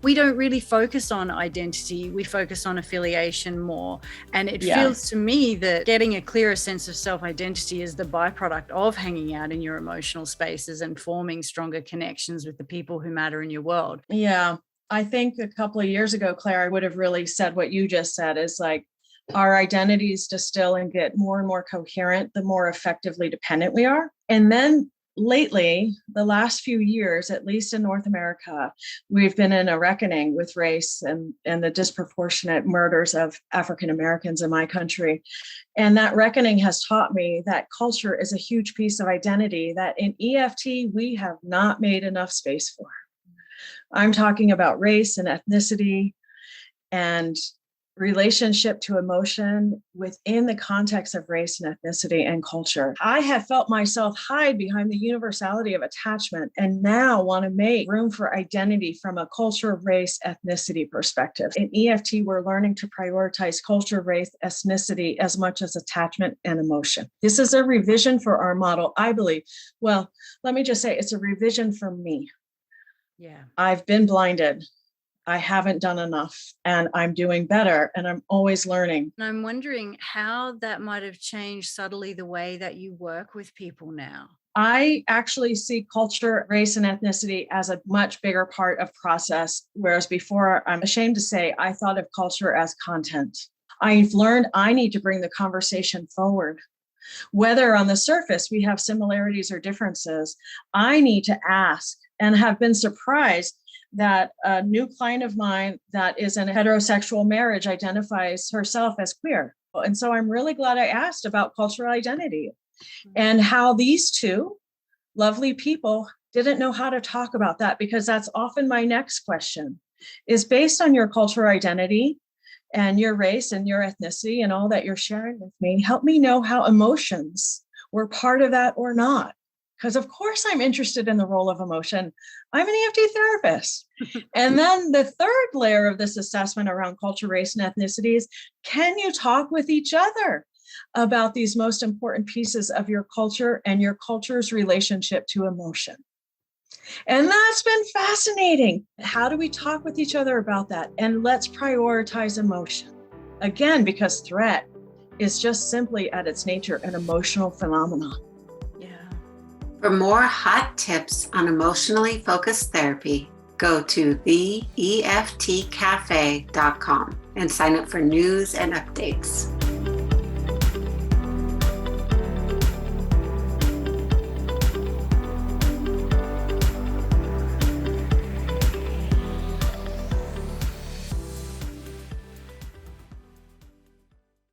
we don't really focus on identity. We focus on affiliation more. And it Yeah. feels to me that getting a clearer sense of self-identity is the byproduct of hanging out in your emotional spaces and forming stronger connections with the people who matter in your world. Yeah. I think a couple of years ago, Claire, I would have really said what you just said, is like our identities distill and get more and more coherent the more effectively dependent we are. And then lately, the last few years, at least in North America, we've been in a reckoning with race and the disproportionate murders of African Americans in my country. And that reckoning has taught me that culture is a huge piece of identity that in EFT, we have not made enough space for. I'm talking about race and ethnicity and relationship to emotion within the context of race and ethnicity and culture. I had felt myself hide behind the universality of attachment and now want to make room for identity from a culture, race, ethnicity perspective. In EFT, we're learning to prioritize culture, race, ethnicity as much as attachment and emotion. This is a revision for our model, I believe. Well, let me just say it's a revision for me. Yeah. I've been blinded. I haven't done enough and I'm doing better and I'm always learning. And I'm wondering how that might have changed subtly the way that you work with people now. I actually see culture, race, and ethnicity as a much bigger part of process, whereas before, I'm ashamed to say, I thought of culture as content. I've learned I need to bring the conversation forward. Whether on the surface we have similarities or differences, I need to ask and have been surprised that a new client of mine that is in a heterosexual marriage identifies herself as queer. And so I'm really glad I asked about cultural identity and how these two lovely people didn't know how to talk about that, because that's often my next question is based on your cultural identity and your race and your ethnicity and all that you're sharing with me. Help me know how emotions were part of that or not. Because of course I'm interested in the role of emotion. I'm an EFT therapist. And then the third layer of this assessment around culture, race, and ethnicity is, can you talk with each other about these most important pieces of your culture and your culture's relationship to emotion? And that's been fascinating. How do we talk with each other about that? And let's prioritize emotion. Again, because threat is just simply at its nature an emotional phenomenon. For more hot tips on emotionally focused therapy, go to theeftcafe.com and sign up for news and updates.